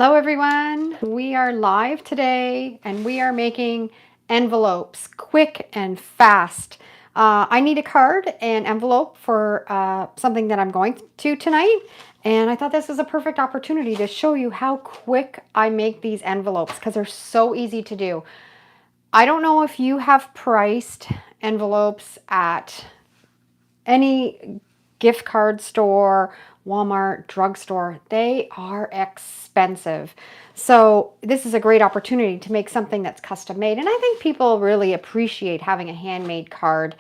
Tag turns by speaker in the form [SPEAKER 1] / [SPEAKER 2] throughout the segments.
[SPEAKER 1] Hello everyone, we are live today and we are making envelopes quick and fast. I need a card and envelope for something that I'm going to tonight, and I thought this was a perfect opportunity to show you how quick I make these envelopes because they're so easy to do. I don't know if you have priced envelopes at any gift card store, Walmart, drugstore. They are expensive. So this is a great opportunity to make something that's custom made. And I think people really appreciate having a handmade card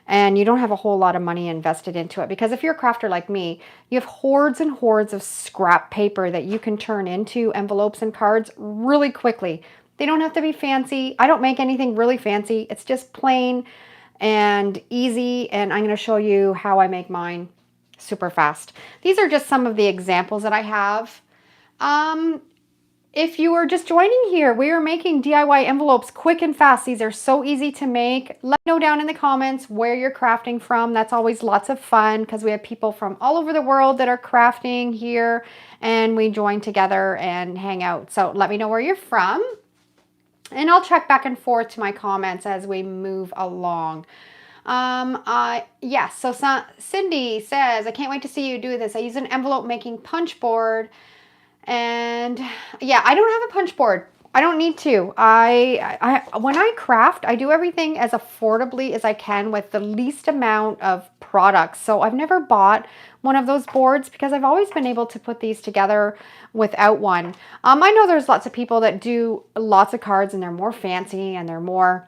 [SPEAKER 1] and you don't have a whole lot of money invested into it. Because if you're a crafter like me, you have hordes and hordes of scrap paper that you can turn into envelopes and cards really quickly. They don't have to be fancy. I don't make anything really fancy. It's just plain and easy, and I'm going to show you how I make mine super fast. These are just some of the examples that I have. If you are just joining here, we are making DIY envelopes quick and fast. These are so easy to make. Let me know down in the comments where you're crafting from. That's always lots of fun because we have people from all over the world that are crafting here, and we join together and hang out. So let me know where you're from. And I'll check back and forth to my comments as we move along. Yes, so Cindy says, I can't wait to see you do this. I use an envelope making punch board. And yeah, I don't have a punch board. I don't need to. When I craft, I do everything as affordably as I can with the least amount of products. So I've never bought one of those boards because I've always been able to put these together without one. I know there's lots of people that do lots of cards and they're more fancy and they're more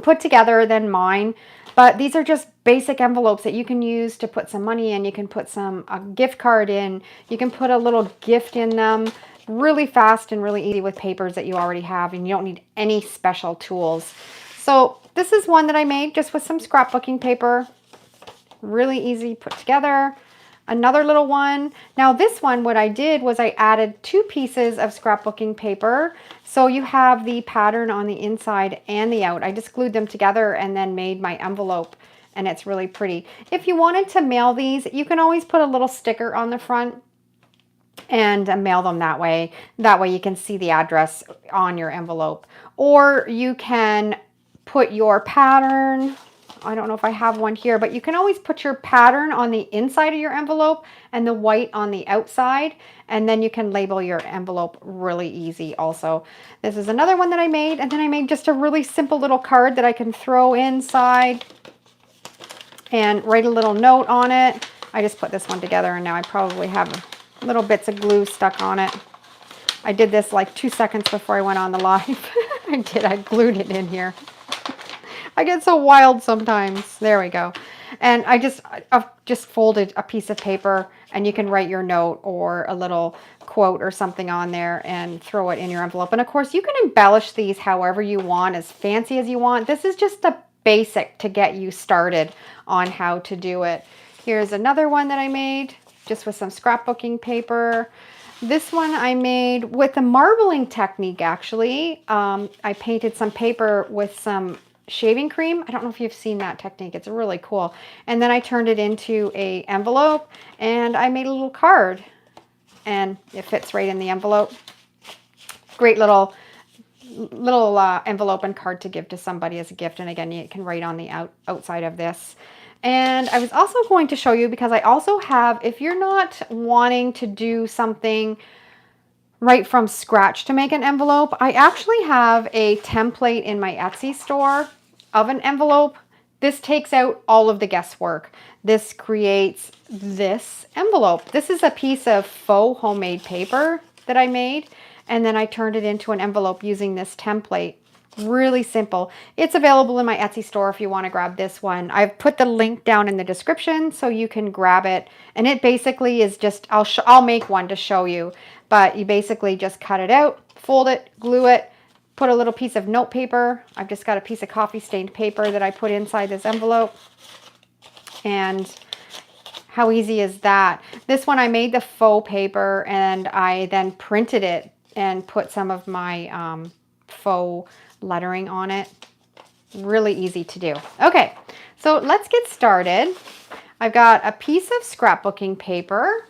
[SPEAKER 1] put together than mine, but these are just basic envelopes that you can use to put some money in. You can put a gift card in. You can put a little gift in them really fast and really easy with papers that you already have, and you don't need any special tools. So this is one that I made just with some scrapbooking paper. Really easy put together. Another little one. Now this one, what I did was I added 2 pieces of scrapbooking paper. So you have the pattern on the inside and the out. I just glued them together and then made my envelope, and it's really pretty. If you wanted to mail these, you can always put a little sticker on the front and mail them that way. That way you can see the address on your envelope. Or you can put your pattern, I don't know if I have one here, but you can always put your pattern on the inside of your envelope and the white on the outside, and then you can label your envelope really easy also. This is another one that I made, and then I made just a really simple little card that I can throw inside and write a little note on it. I just put this one together, and now I probably have little bits of glue stuck on it. I did this like 2 seconds before I went on the live. I glued it in here. I get so wild sometimes. There we go. And I've just folded a piece of paper, and you can write your note or a little quote or something on there and throw it in your envelope. And of course you can embellish these however you want, as fancy as you want. This is just the basic to get you started on how to do it. Here's another one that I made just with some scrapbooking paper. This one I made with the marbling technique, actually. I painted some paper with some shaving cream. I don't know if you've seen that technique. It's really cool. And then I turned it into a envelope, and I made a little card, and it fits right in the envelope. Great little envelope and card to give to somebody as a gift. And again, you can write on the outside of this. And I was also going to show you, because I also have, if you're not wanting to do something right from scratch to make an envelope, I actually have a template in my Etsy store of an envelope. This takes out all of the guesswork. This creates this envelope. This is a piece of faux homemade paper that I made, and then I turned it into an envelope using this template. Really simple. It's available in my Etsy store if you want to grab this one. I've put the link down in the description so you can grab it. And it basically is just, I'll make one to show you, but you basically just cut it out, fold it, glue it, put a little piece of note paper. I've just got a piece of coffee stained paper that I put inside this envelope. And how easy is that? This one I made the faux paper, and I then printed it and put some of my faux lettering on it. Really easy to do. Okay, so let's get started. I've got a piece of scrapbooking paper.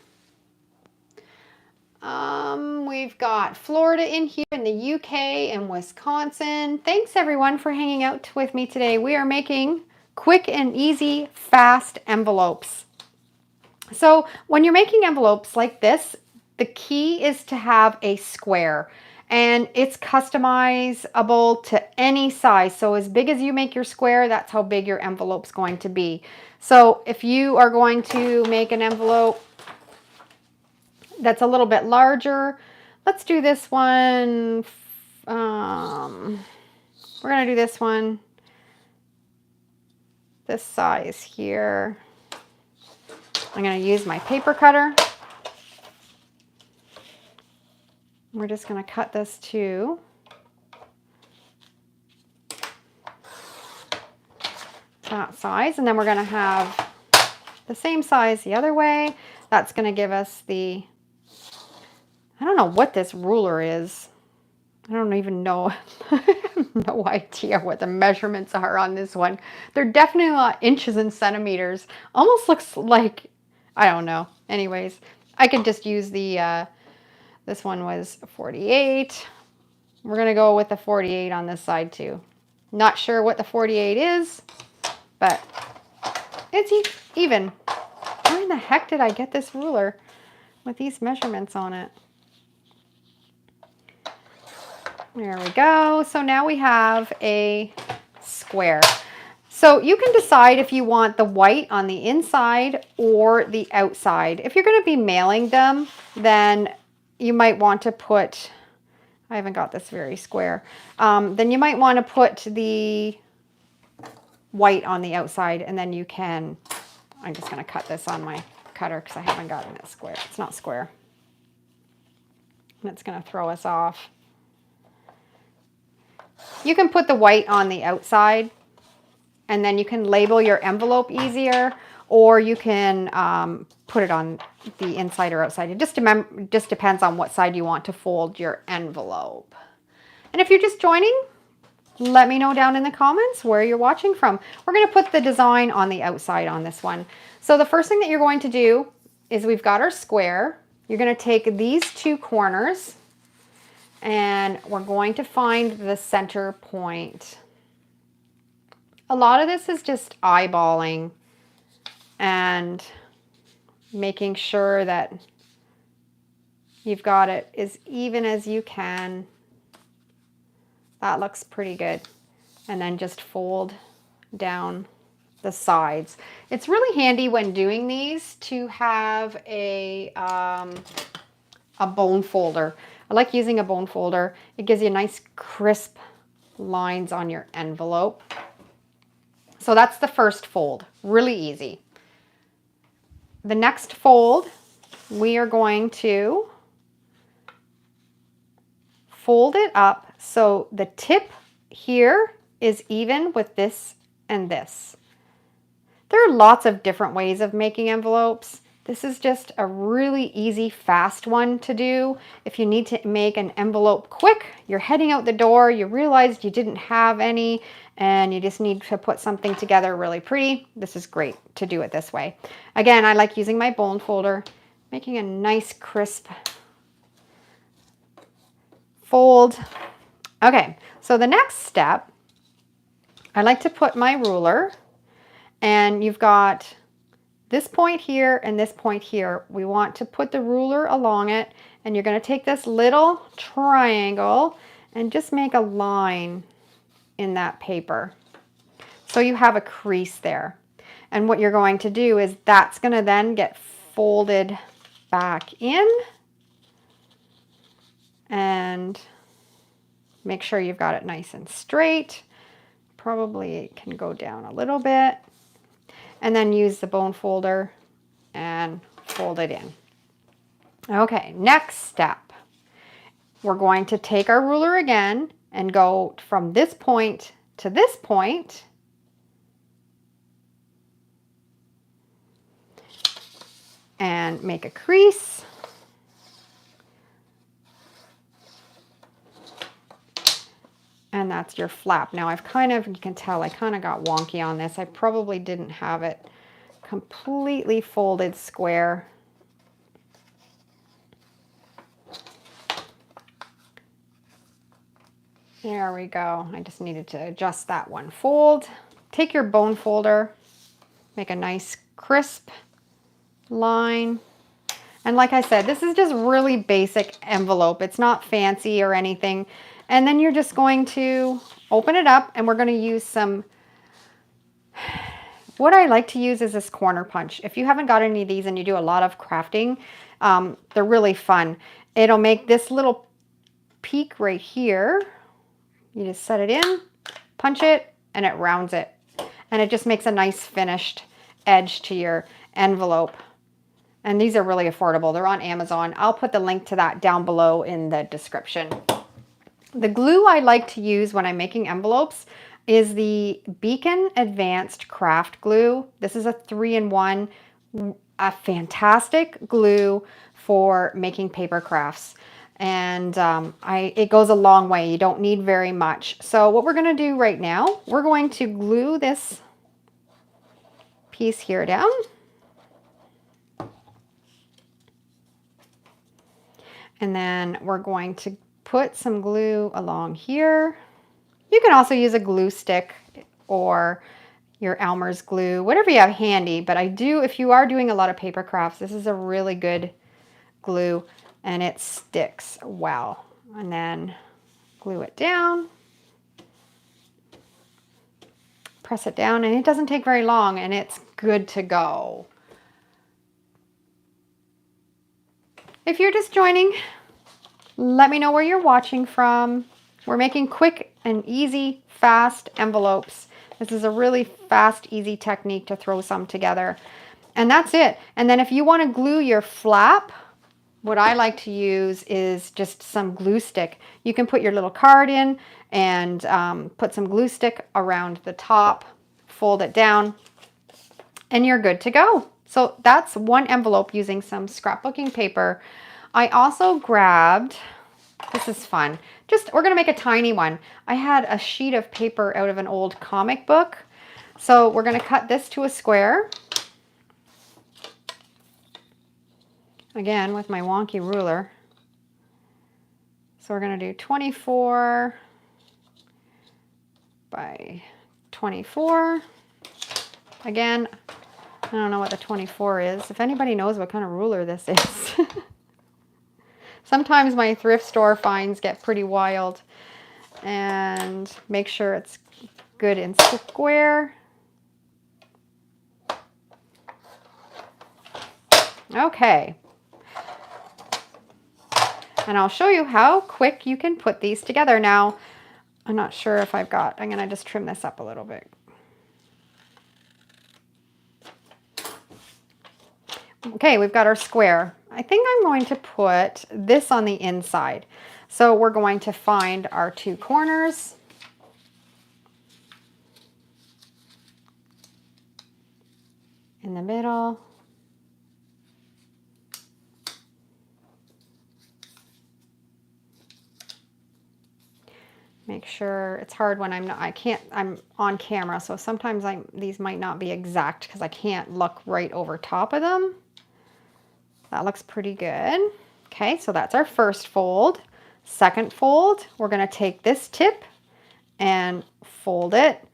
[SPEAKER 1] We've got Florida in here, in the UK and Wisconsin. Thanks everyone for hanging out with me today. We are making quick and easy, fast envelopes. So when you're making envelopes like this, the key is to have a square, and it's customizable to any size. So as big as you make your square, that's how big your envelope's going to be. So if you are going to make an envelope that's a little bit larger, let's do this one. We're going to do this one this size here. I'm going to use my paper cutter. We're just going to cut this to that size, and then we're going to have the same size the other way. That's going to give us the, I don't know what this ruler is. I don't even know. I have no idea what the measurements are on this one. They're definitely not inches and centimeters. Almost looks like, I don't know. Anyways, I could just use the, this one was 48. We're going to go with the 48 on this side too. Not sure what the 48 is, but it's even. Where in the heck did I get this ruler with these measurements on it? There we go. So now we have a square. So you can decide if you want the white on the inside or the outside. If you're going to be mailing them, then you might want to put, I haven't got this very square, then you might want to put the white on the outside, and then you can, I'm just going to cut this on my cutter because I haven't gotten it square. It's not square. And it's going to throw us off. You can put the white on the outside, and then you can label your envelope easier, or you can put it on the inside or outside. It just depends on what side you want to fold your envelope. And if you're just joining, let me know down in the comments where you're watching from. We're going to put the design on the outside on this one. So the first thing that you're going to do is, we've got our square. You're going to take these two corners, and we're going to find the center point. A lot of this is just eyeballing and making sure that you've got it as even as you can. That looks pretty good. And then just fold down the sides. It's really handy when doing these to have a bone folder. I like using a bone folder. It gives you nice crisp lines on your envelope. So that's the first fold, really easy. The next fold, we are going to fold it up so the tip here is even with this and this. There are lots of different ways of making envelopes. This is just a really easy, fast one to do. If you need to make an envelope quick, you're heading out the door, you realized you didn't have any, and you just need to put something together really pretty, this is great to do it this way. Again, I like using my bone folder, making a nice crisp fold. Okay, so the next step, I like to put my ruler, and you've got this point here and this point here. We want to put the ruler along it, and you're going to take this little triangle and just make a line in that paper. So you have a crease there. And what you're going to do is, that's going to then get folded back in, and make sure you've got it nice and straight. Probably it can go down a little bit. And then use the bone folder and fold it in. Okay, next step. We're going to take our ruler again and go from this point to this point. And make a crease. And that's your flap. Now I've you can tell I kind of got wonky on this. I probably didn't have it completely folded square. There we go. I just needed to adjust that one fold. Take your bone folder, make a nice crisp line. And like I said, this is just really basic envelope. It's not fancy or anything. And then you're just going to open it up, and we're going to use some, what I like to use is this corner punch. If you haven't got any of these and you do a lot of crafting, they're really fun. It'll make this little peak right here. You just set it in, punch it, and it rounds it. And it just makes a nice finished edge to your envelope. And these are really affordable. They're on Amazon. I'll put the link to that down below in the description. The glue I like to use when I'm making envelopes is the Beacon Advanced Craft Glue. This is a 3-in-1, a fantastic glue for making paper crafts. And it goes a long way. You don't need very much. So what we're going to do right now, we're going to glue this piece here down. And then we're going to put some glue along here. You can also use a glue stick or your Elmer's glue, whatever you have handy. But if you are doing a lot of paper crafts, this is a really good glue and it sticks well. And then glue it down, press it down, and it doesn't take very long and it's good to go. If you're just joining, let me know where you're watching from. We're making quick and easy, fast envelopes. This is a really fast, easy technique to throw some together. And that's it. And then if you want to glue your flap, what I like to use is just some glue stick. You can put your little card in and put some glue stick around the top, fold it down, and you're good to go. So that's one envelope using some scrapbooking paper. I also grabbed, this is fun, we're gonna make a tiny one. I had a sheet of paper out of an old comic book. So we're gonna cut this to a square. Again, with my wonky ruler. So we're gonna do 24 by 24. Again, I don't know what the 24 is. If anybody knows what kind of ruler this is. Sometimes my thrift store finds get pretty wild. And make sure it's good and square. Okay. And I'll show you how quick you can put these together. Now, I'm not sure if I'm gonna just trim this up a little bit. Okay, we've got our square. I think I'm going to put this on the inside. So we're going to find our two corners. In the middle. Make sure, it's hard when I'm on camera, so sometimes these might not be exact because I can't look right over top of them. That looks pretty good. Okay, so that's our first fold. Second fold, we're gonna take this tip and fold it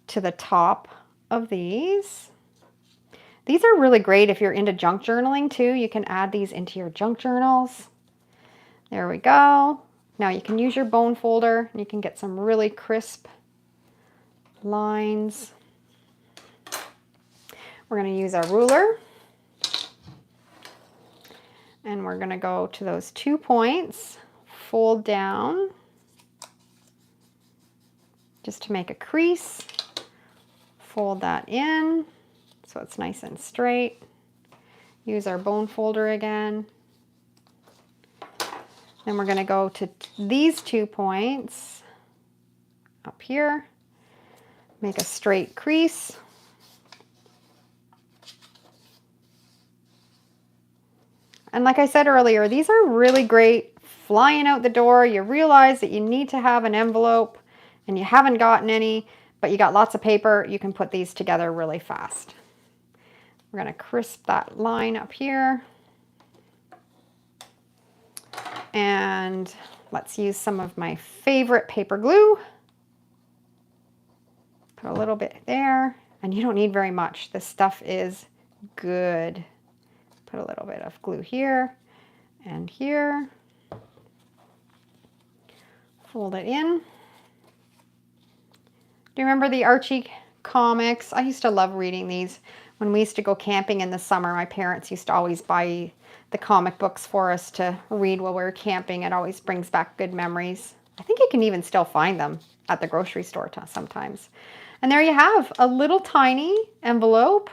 [SPEAKER 1] to the top of these. These are really great if you're into junk journaling too. You can add these into your junk journals. There we go. Now you can use your bone folder and you can get some really crisp lines. We're going to use our ruler and we're going to go to those 2 points, fold down just to make a crease, fold that in so it's nice and straight. Use our bone folder again. Then we're going to go to these 2 points up here, make a straight crease. And like I said earlier, these are really great flying out the door. You realize that you need to have an envelope and you haven't gotten any, but you got lots of paper. You can put these together really fast. We're going to crisp that line up here. And Let's use some of my favorite paper glue. Put a little bit there, and you don't need very much. This stuff is good. Put a little bit of glue here and here. Fold it in. Do you remember the Archie comics? I used to love reading these. When we used to go camping in the summer, my parents used to always buy the comic books for us to read while we were camping. It always brings back good memories. I think you can even still find them at the grocery store sometimes. And there you have a little tiny envelope.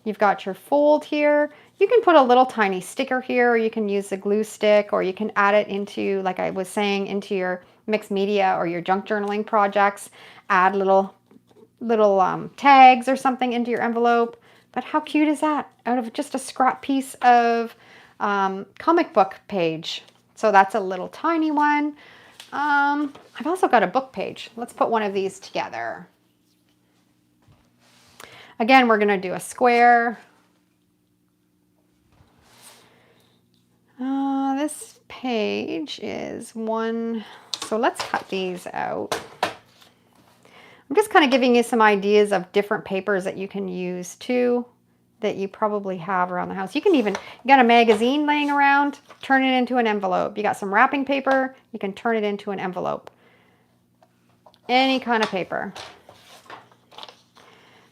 [SPEAKER 1] You've got your fold here. You can put a little tiny sticker here, or you can use the glue stick, or you can add it into, like I was saying, into your mixed media or your junk journaling projects. Add little tags or something into your envelope. But how cute is that? Out of just a scrap piece of comic book page. So that's a little tiny one. I've also got a book page. Let's put one of these together. Again, we're going to do a square. This page is one, so let's cut these out. I'm just kind of giving you some ideas of different papers that you can use too, that you probably have around the house. You can even, you got a magazine laying around, turn it into an envelope. You got some wrapping paper, you can turn it into an envelope. Any kind of paper.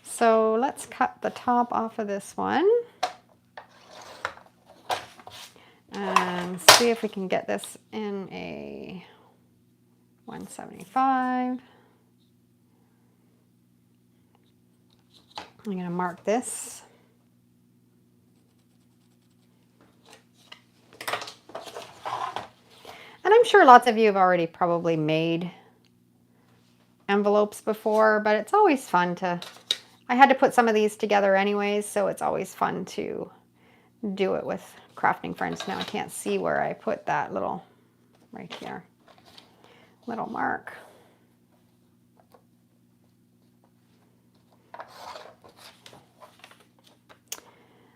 [SPEAKER 1] So let's cut the top off of this one and see if we can get this in a 175. I'm going to mark this. And I'm sure lots of you have already probably made envelopes before, but it's always fun to, I had to put some of these together anyways, so it's always fun to do it with crafting friends. Now I can't see where I put that little, right here, little mark.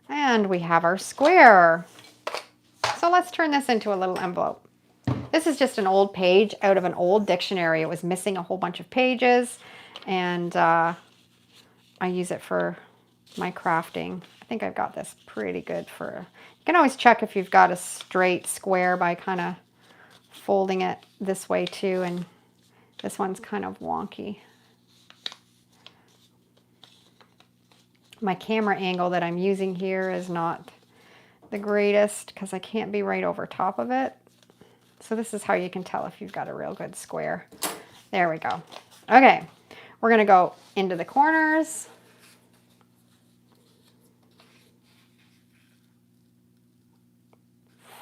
[SPEAKER 1] And we have our square. So let's turn this into a little envelope. This is just an old page out of an old dictionary. It was missing a whole bunch of pages, and I use it for my crafting. I think I've got this pretty good for, you can always check if you've got a straight square by kind of folding it this way too, and this one's kind of wonky. My camera angle that I'm using here is not the greatest because I can't be right over top of it. So this is how you can tell if you've got a real good square. There we go. Okay, we're gonna go into the corners.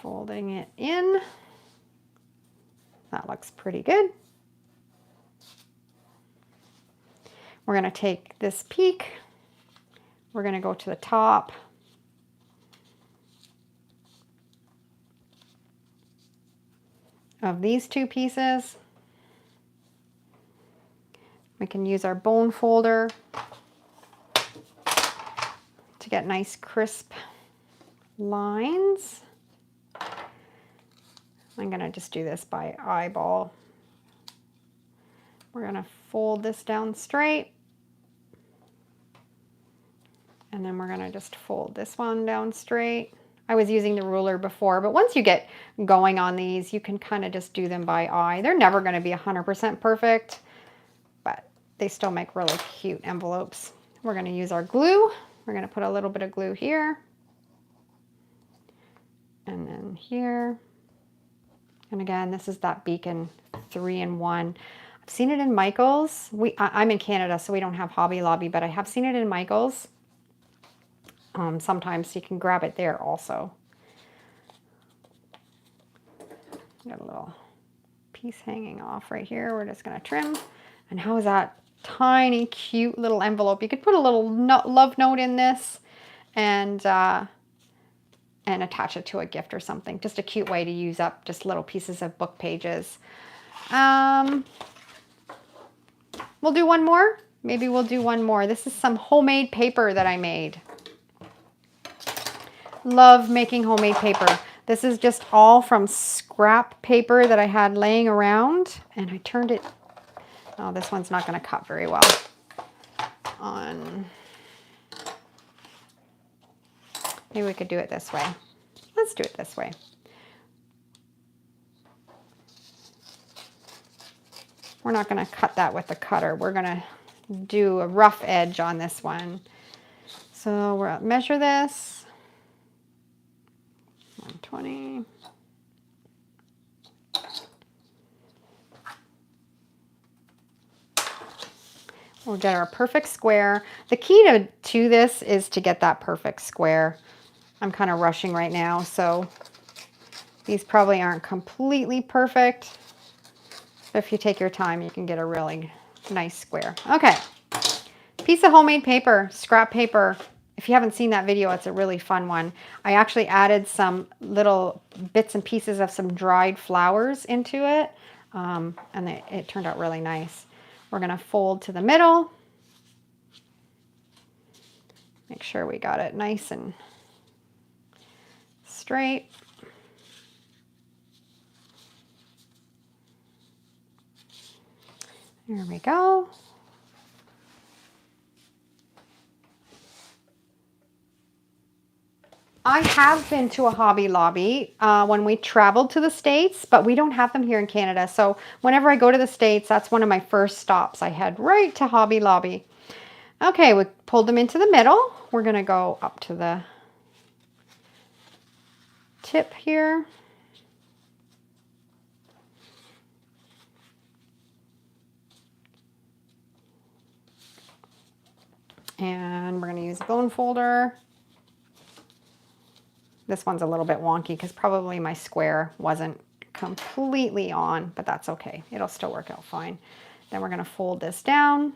[SPEAKER 1] Folding it in. That looks pretty good. We're gonna take this peak. We're going to go to the top. Of these two pieces. We can use our bone folder to get nice crisp lines. I'm going to just do this by eyeball. We're going to fold this down straight. And then we're going to just fold this one down straight. I was using the ruler before, but once you get going on these, you can kind of just do them by eye. They're never going to be 100% perfect, but they still make really cute envelopes. We're going to use our glue. We're going to put a little bit of glue here. And then here. And again, this is that Beacon 3-in-1. I've seen it in Michael's. I'm in Canada, so we don't have Hobby Lobby, but I have seen it in Michael's. Sometimes you can grab it there also. Got a little piece hanging off right here. We're just going to trim. And how is that tiny, cute little envelope? You could put a little love note in this and attach it to a gift or something. Just a cute way to use up just little pieces of book pages. We'll do one more. Maybe we'll do one more. This is some homemade paper that I made. Love making homemade paper. This is just all from scrap paper that I had laying around, and I turned it, oh, this one's not gonna cut very well on, maybe we could do it this way. Let's do it this way. We're not gonna cut that with the cutter. We're gonna do a rough edge on this one. So we're gonna measure this, 120. We'll get our perfect square. The key to this is to get that perfect square. I'm kind of rushing right now, so these probably aren't completely perfect. But if you take your time, you can get a really nice square. Okay, piece of homemade paper, scrap paper. If you haven't seen that video, it's a really fun one. I actually added some little bits and pieces of some dried flowers into it, and it turned out really nice. We're gonna fold to the middle. Make sure we got it nice and straight. There we go. I have been to a Hobby Lobby when we traveled to the States, but we don't have them here in Canada. So whenever I go to the States, that's one of my first stops. I head right to Hobby Lobby. Okay, we pulled them into the middle. We're gonna go up to the tip here. And we're gonna use a bone folder. This one's a little bit wonky because probably my square wasn't completely on, but that's okay. It'll still work out fine. Then we're gonna fold this down.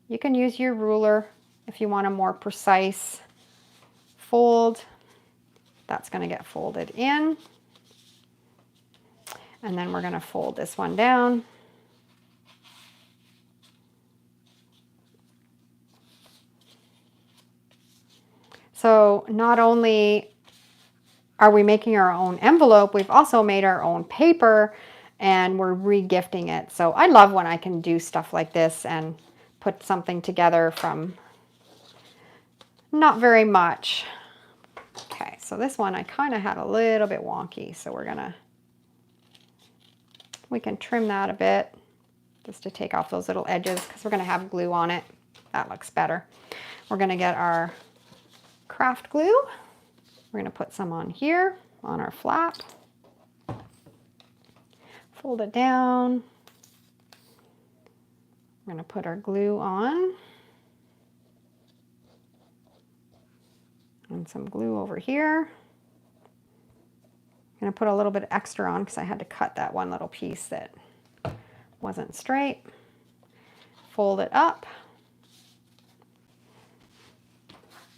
[SPEAKER 1] You can use your ruler if you want a more precise fold. That's gonna get folded in. And then we're gonna fold this one down. So not only are we making our own envelope, we've also made our own paper and we're re-gifting it. So I love when I can do stuff like this and put something together from not very much. Okay, so this one I kind of had a little bit wonky, so we can trim that a bit just to take off those little edges because we're gonna have glue on it. That looks better. We're gonna get our craft glue. We're gonna put some on here on our flap. Fold it down. We're gonna put our glue on. And some glue over here. I'm gonna put a little bit extra on because I had to cut that one little piece that wasn't straight. Fold it up.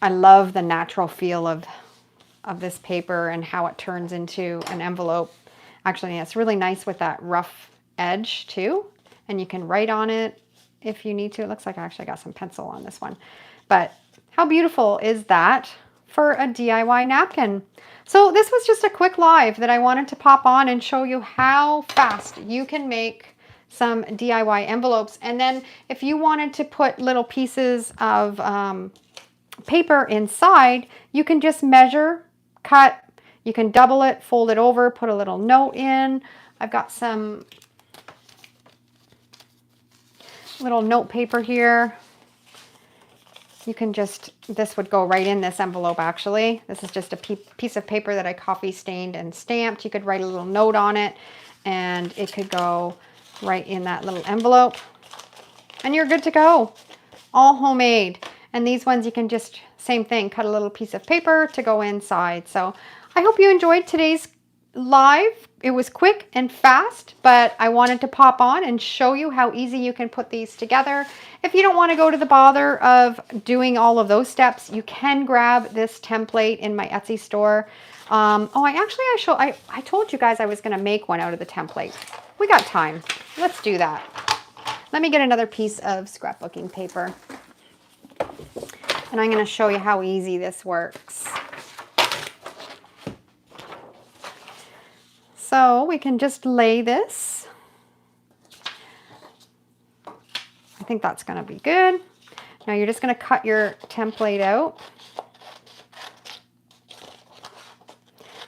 [SPEAKER 1] I love the natural feel of this paper and how it turns into an envelope. Actually, it's really nice with that rough edge too. And you can write on it if you need to. It looks like I actually got some pencil on this one. But how beautiful is that for a DIY napkin? So this was just a quick live that I wanted to pop on and show you how fast you can make some DIY envelopes. And then if you wanted to put little pieces of paper inside, you can just measure, cut, you can double it, fold it over, put a little note in. I've got some little note paper here. You can just, this would go right in this envelope actually. This is just a piece of paper that I coffee stained and stamped. You could write a little note on it and it could go right in that little envelope. And you're good to go. All homemade. And these ones you can just, same thing, cut a little piece of paper to go inside. So I hope you enjoyed today's live. It was quick and fast, but I wanted to pop on and show you how easy you can put these together. If you don't want to go to the bother of doing all of those steps, you can grab this template in my Etsy store. I told you guys I was going to make one out of the template. We got time. Let's do that. Let me get another piece of scrapbooking paper. And I'm going to show you how easy this works. So we can just lay this. I think that's going to be good. Now you're just going to cut your template out.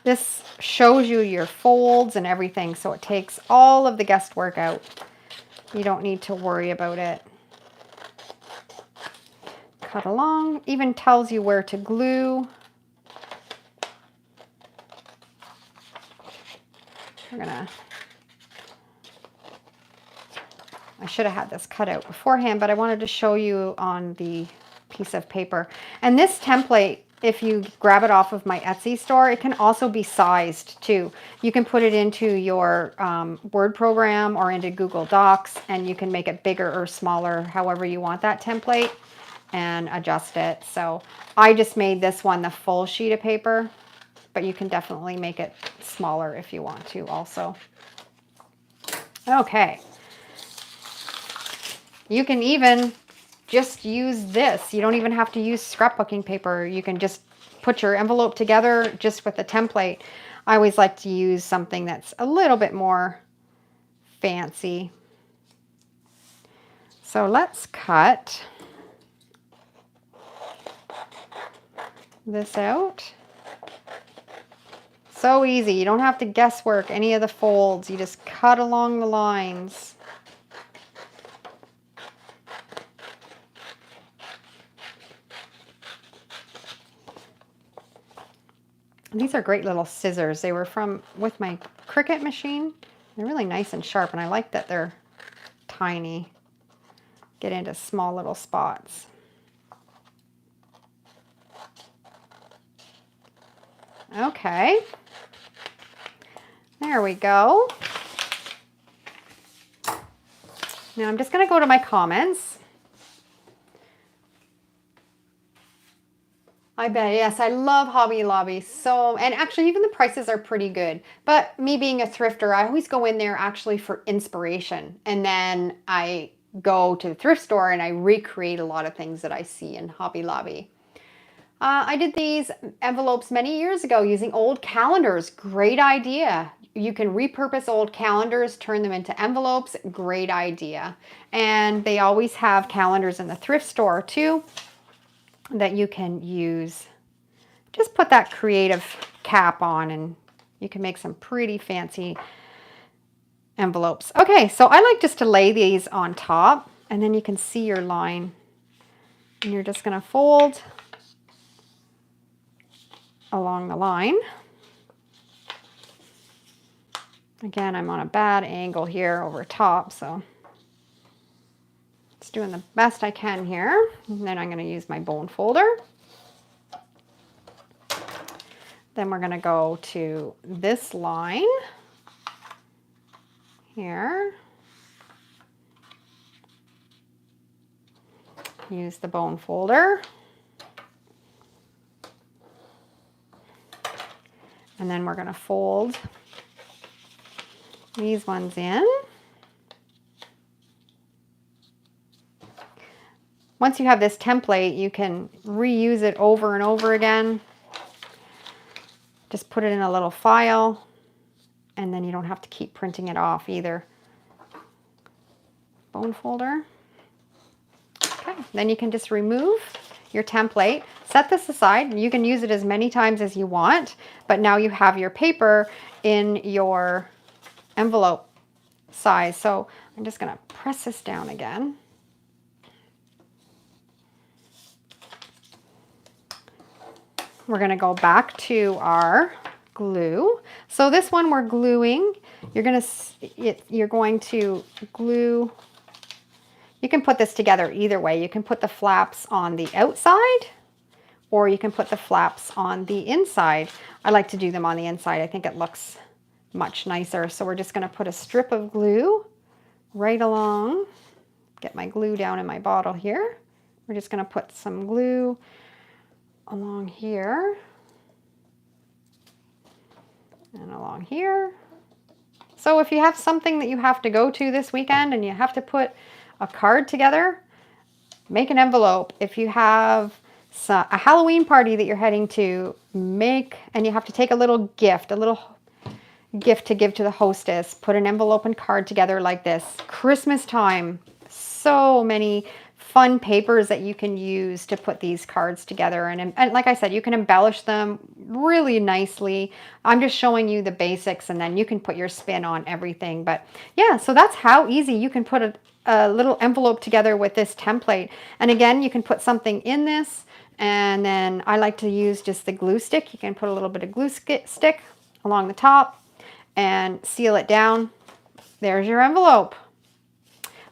[SPEAKER 1] This shows you your folds and everything, so it takes all of the guesswork out. You don't need to worry about it. Cut along, even tells you where to glue. I should have had this cut out beforehand, but I wanted to show you on the piece of paper. And this template, if you grab it off of my Etsy store, it can also be sized too. You can put it into your Word program or into Google Docs, and you can make it bigger or smaller, however you want that template, and adjust it. So I just made this one the full sheet of paper, but you can definitely make it smaller if you want to also. Okay. You can even just use this. You don't even have to use scrapbooking paper. You can just put your envelope together just with a template. I always like to use something that's a little bit more fancy. So let's cut this out. So easy. You don't have to guesswork any of the folds. You just cut along the lines. These are great little scissors. They were with my Cricut machine. They're really nice and sharp, and I like that they're tiny. Get into small little spots. Okay. There we go. Now I'm just going to go to my comments. I bet, yes, I love Hobby Lobby. So, and actually even the prices are pretty good. But me being a thrifter, I always go in there actually for inspiration. And then I go to the thrift store and I recreate a lot of things that I see in Hobby Lobby. I did these envelopes many years ago using old calendars. Great idea. You can repurpose old calendars, turn them into envelopes. Great idea. And they always have calendars in the thrift store too that you can use. Just put that creative cap on and you can make some pretty fancy envelopes. Okay, so I like just to lay these on top and then you can see your line. And you're just going to fold along the line. Again, I'm on a bad angle here over top, so just doing the best I can here. And then I'm going to use my bone folder. Then we're going to go to this line here. Use the bone folder. And then we're going to fold these ones in. Once you have this template, you can reuse it over and over again. Just put it in a little file, and then you don't have to keep printing it off either. Bone folder. Okay, then you can just remove your template, set this aside. You can use it as many times as you want, but now you have your paper in your envelope size. So I'm just going to press this down again. We're going to go back to our glue. So this one we're gluing. You're going to glue. You can put this together either way. You can put the flaps on the outside or you can put the flaps on the inside. I like to do them on the inside. I think it looks much nicer. So we're just going to put a strip of glue right along. Get my glue down in my bottle here. We're just going to put some glue along here and along here. So if you have something that you have to go to this weekend and you have to put a card together, make an envelope. If you have a Halloween party that you're heading to, and you have to take a little gift, gift to give to the hostess. Put an envelope and card together like this. Christmas time. So many fun papers that you can use to put these cards together. And like I said, you can embellish them really nicely. I'm just showing you the basics, and then you can put your spin on everything. But yeah, so that's how easy you can put a little envelope together with this template. And again, you can put something in this. And then I like to use just the glue stick. You can put a little bit of glue stick along the top and seal it down. There's your envelope.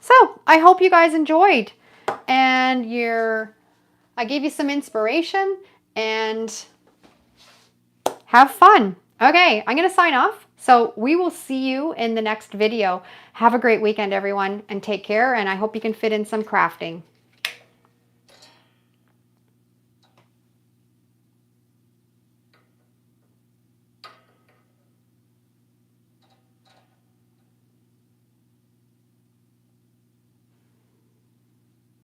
[SPEAKER 1] So I hope you guys enjoyed, and I gave you some inspiration, and have fun. Okay, I'm going to sign off. So we will see you in the next video. Have a great weekend, everyone, and take care. And I hope you can fit in some crafting.